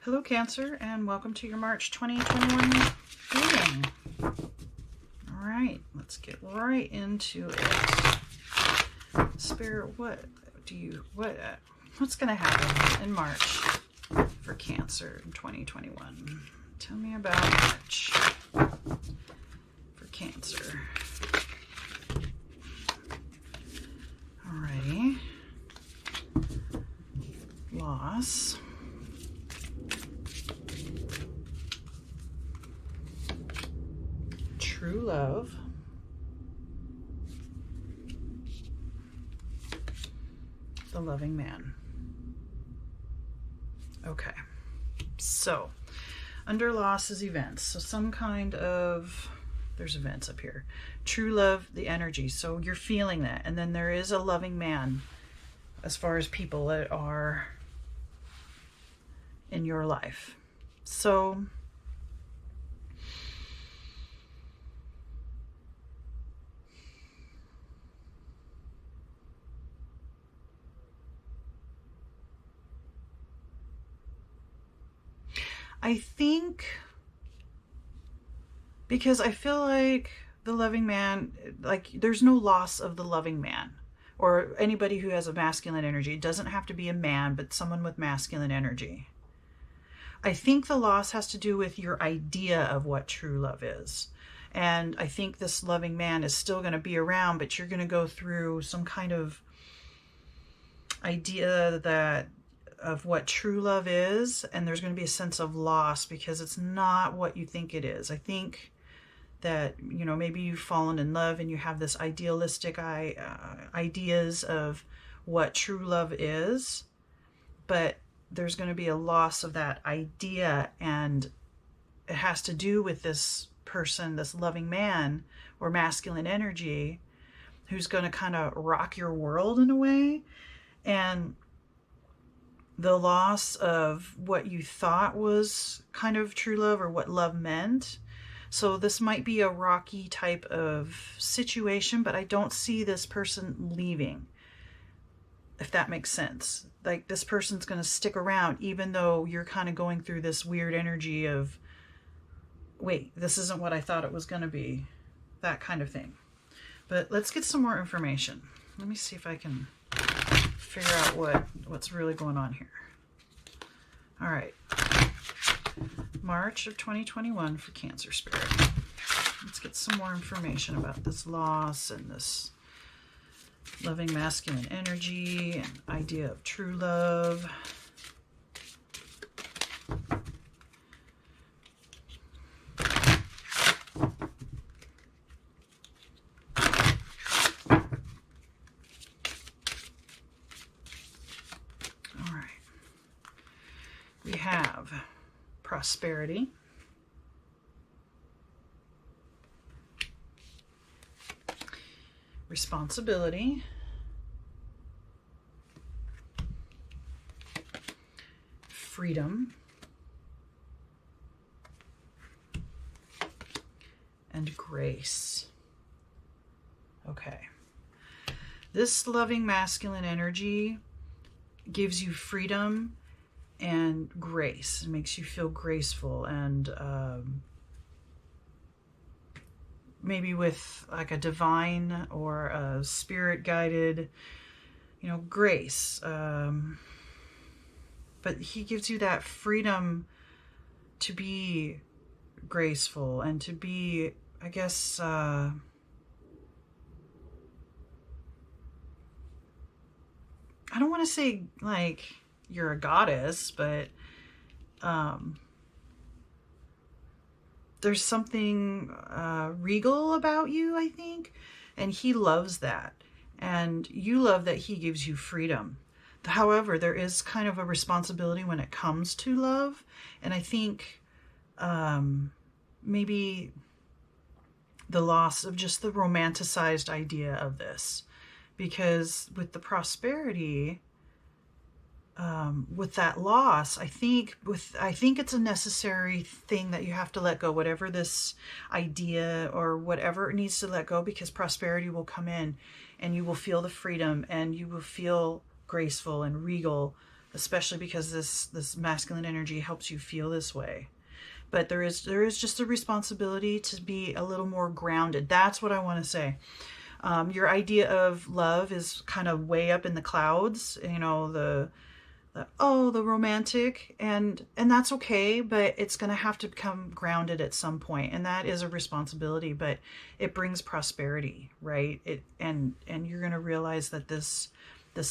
Hello Cancer, and welcome to your March 2021 reading. All right, let's get right into it. Spirit, what's going to happen in March for Cancer in 2021? Tell me about March for Cancer. Alrighty. Loss. True love. The loving man. Okay. So, under loss is events. So some kind of, there's events up here. True love, the energy. So you're feeling that. And then there is a loving man as far as people that are in your life. So I think, because I feel like the loving man, like there's no loss of the loving man or anybody who has a masculine energy. It doesn't have to be a man, but someone with masculine energy. I think the loss has to do with your idea of what true love is. And I think this loving man is still going to be around, but you're going to go through some kind of idea that of what true love is, and there's going to be a sense of loss because it's not what you think it is. I think that, you know, maybe you've fallen in love and you have this idealistic ideas of what true love is, but there's going to be a loss of that idea, and it has to do with this person, this loving man or masculine energy who's going to kind of rock your world in a way. And the loss of what you thought was kind of true love or what love meant. So this might be a rocky type of situation, but I don't see this person leaving, if that makes sense. Like this person's going to stick around even though you're kind of going through this weird energy of, wait, this isn't what I thought it was going to be, that kind of thing. But let's get some more information. Let me see if I can figure out what's really going on here. All right. March of 2021 for Cancer Spirit. Let's get some more information about this loss and this loving masculine energy and idea of true love. We have prosperity, responsibility, freedom, and grace. Okay. This loving masculine energy gives you freedom and grace. It makes you feel graceful and maybe with like a divine or a spirit guided, you know, grace. But he gives you that freedom to be graceful and to be, I guess, I don't want to say like you're a goddess, but there's something regal about you, I think, and he loves that, and you love that he gives you freedom. However, there is kind of a responsibility when it comes to love, and I think maybe the loss of just the romanticized idea of this, because with the prosperity, with that loss, I think it's a necessary thing that you have to let go, whatever this idea or whatever it needs to let go, because prosperity will come in and you will feel the freedom and you will feel graceful and regal especially because this masculine energy helps you feel this way. But there is just a responsibility to be a little more grounded. That's what I want to say. Your idea of love is kind of way up in the clouds, you know, the romantic, and that's okay, but it's going to have to become grounded at some point, and that is a responsibility, but it brings prosperity, right? And you're going to realize that this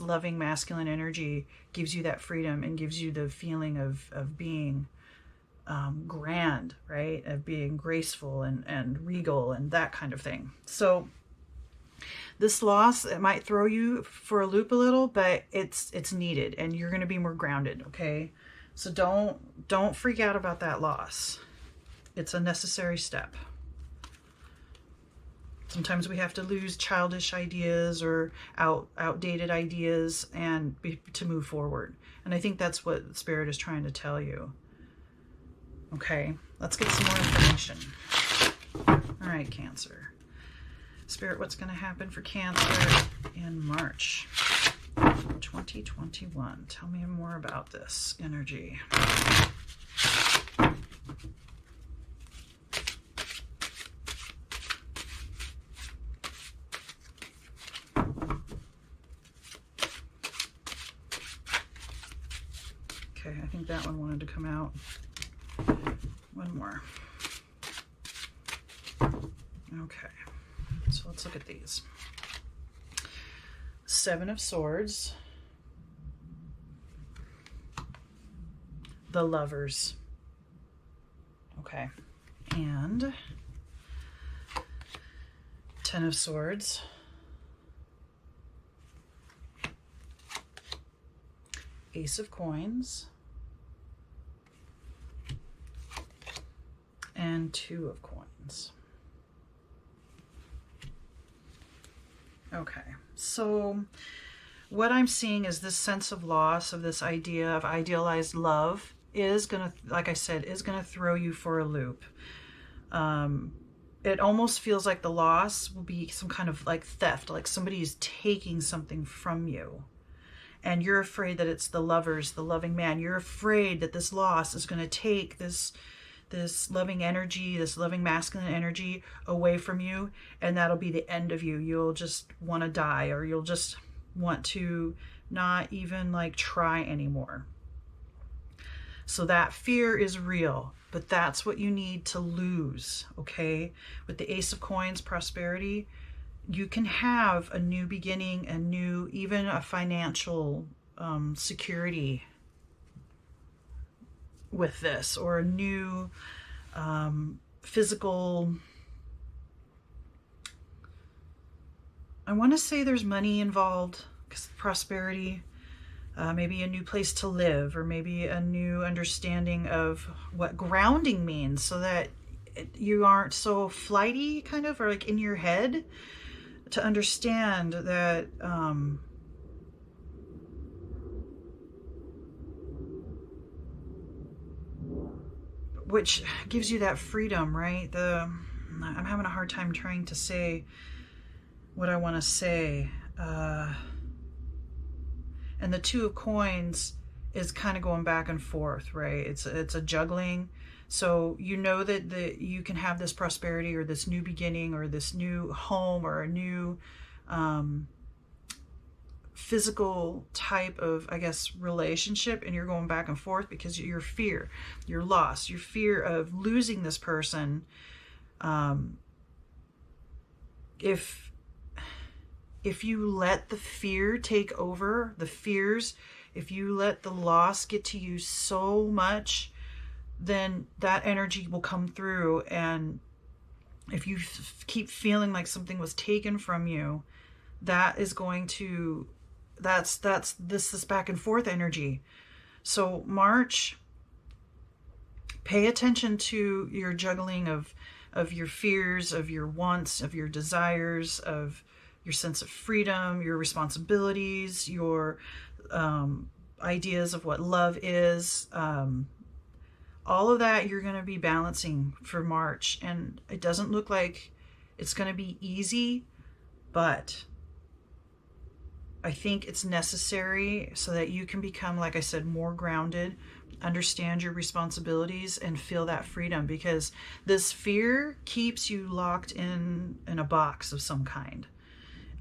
loving masculine energy gives you that freedom and gives you the feeling of being grand, right? Of being graceful and regal and that kind of thing. So this loss, it might throw you for a loop a little, but it's needed, and you're going to be more grounded, okay? So don't freak out about that loss. It's a necessary step. Sometimes we have to lose childish ideas or outdated ideas to move forward. And I think that's what Spirit is trying to tell you. Okay, let's get some more information. All right, Cancer. Spirit, what's going to happen for Cancer in March 2021? Tell me more about this energy. Okay, I think that one wanted to come out. One more. Okay. So let's look at these. Seven of Swords. The Lovers. Okay. And Ten of Swords. Ace of Coins. And Two of Coins. Okay, so what I'm seeing is this sense of loss, of this idea of idealized love is going to, like I said, is going to throw you for a loop. It almost feels like the loss will be some kind of like theft, like somebody is taking something from you. And you're afraid that it's the lovers, the loving man. You're afraid that this loss is going to take this loving energy, this loving masculine energy away from you, and that'll be the end of you. You'll just want to die, or you'll just want to not even like try anymore. So that fear is real, but that's what you need to lose, okay? With the Ace of Coins, prosperity, you can have a new beginning, even a financial security with this, or a new physical, I want to say there's money involved, because prosperity, maybe a new place to live, or maybe a new understanding of what grounding means, so that you aren't so flighty, kind of, or like in your head, to understand that which gives you that freedom, right? I'm having a hard time trying to say what I want to say. And the Two of Coins is kind of going back and forth, right? It's a juggling. So you know that you can have this prosperity, or this new beginning, or this new home, or a new physical type of, I guess, relationship, and you're going back and forth because your fear, your loss, your fear of losing this person. If you let the fear take over, the fears, if you let the loss get to you so much, then that energy will come through. And if you keep feeling like something was taken from you, that is going to, that's this back and forth energy. So March, pay attention to your juggling of your fears, of your wants, of your desires, of your sense of freedom, your responsibilities, your ideas of what love is. All of that you're going to be balancing for March. And it doesn't look like it's going to be easy, but I think it's necessary so that you can become, like I said, more grounded, understand your responsibilities, and feel that freedom, because this fear keeps you locked in a box of some kind.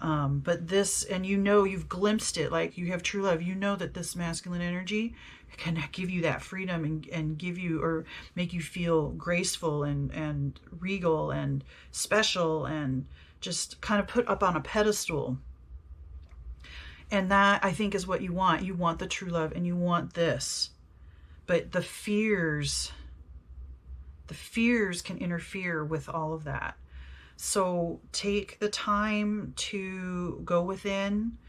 But this, and you know, you've glimpsed it, like you have true love, you know that this masculine energy can give you that freedom and give you, or make you feel graceful and regal and special and just kind of put up on a pedestal. And that, I think, is what you want. You want the true love and you want this. But the fears can interfere with all of that. So take the time to go within,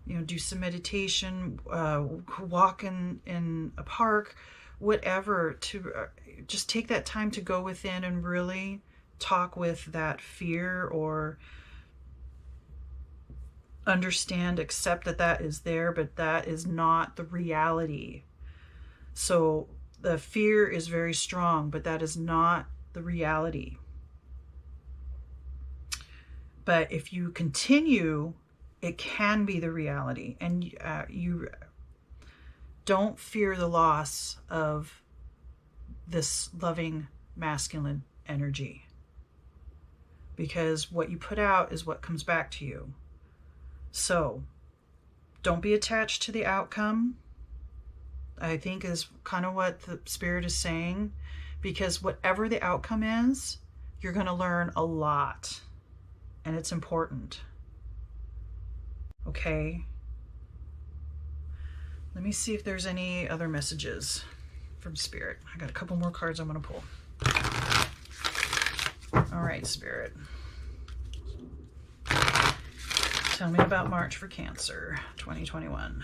you know, do some meditation, walk in a park, whatever, to just take that time to go within and really talk with that fear, or understand, accept that that is there, but that is not the reality. So the fear is very strong, but that is not the reality. But if you continue, it can be the reality. And you don't fear the loss of this loving masculine energy, because what you put out is what comes back to you. So don't be attached to the outcome, I think, is kind of what the Spirit is saying, because whatever the outcome is, you're going to learn a lot, and it's important. Okay? Let me see if there's any other messages from Spirit. I got a couple more cards I'm going to pull. All right, Spirit. Tell me about March for Cancer 2021.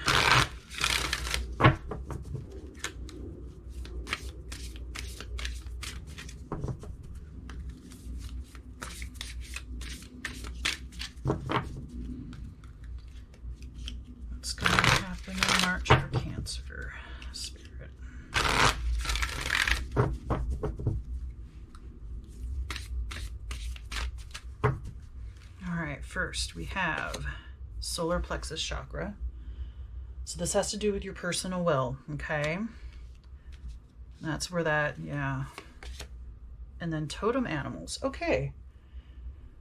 What's going to happen in March for Cancer, Spirit? First, we have solar plexus chakra. So this has to do with your personal will, okay? That's where that, yeah. And then totem animals. Okay.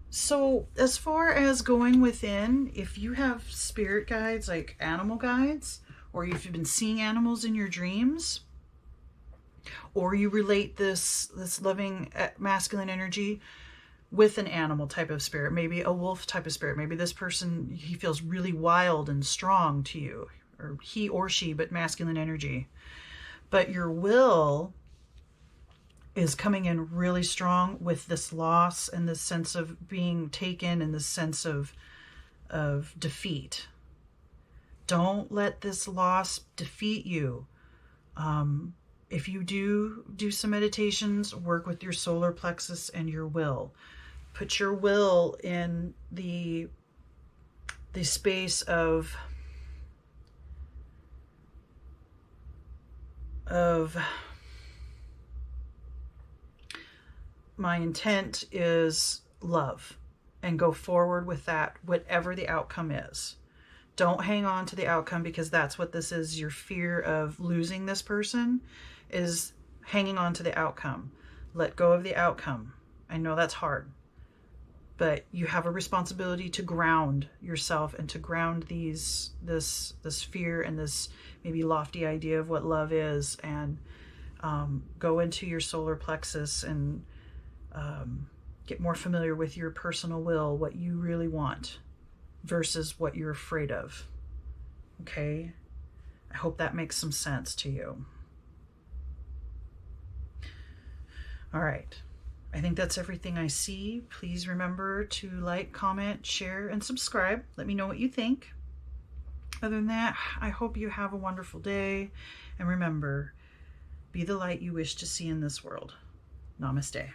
So as far as going within, if you have spirit guides, like animal guides, or if you've been seeing animals in your dreams, or you relate this loving masculine energy with an animal type of spirit, maybe a wolf type of spirit, maybe this person, he feels really wild and strong to you, or he or she, but masculine energy. But your will is coming in really strong with this loss and this sense of being taken and this sense of defeat. Don't let this loss defeat you. If you do some meditations, work with your solar plexus and your will. Put your will in the space of my intent is love, and go forward with that, whatever the outcome is. Don't hang on to the outcome, because that's what this is. Your fear of losing this person is hanging on to the outcome. Let go of the outcome. I know that's hard, but you have a responsibility to ground yourself and to ground this fear and this maybe lofty idea of what love is, and go into your solar plexus and get more familiar with your personal will, what you really want versus what you're afraid of. Okay? I hope that makes some sense to you. All right. I think that's everything I see. Please remember to like, comment, share, and subscribe. Let me know what you think. Other than that, I hope you have a wonderful day. And remember, be the light you wish to see in this world. Namaste.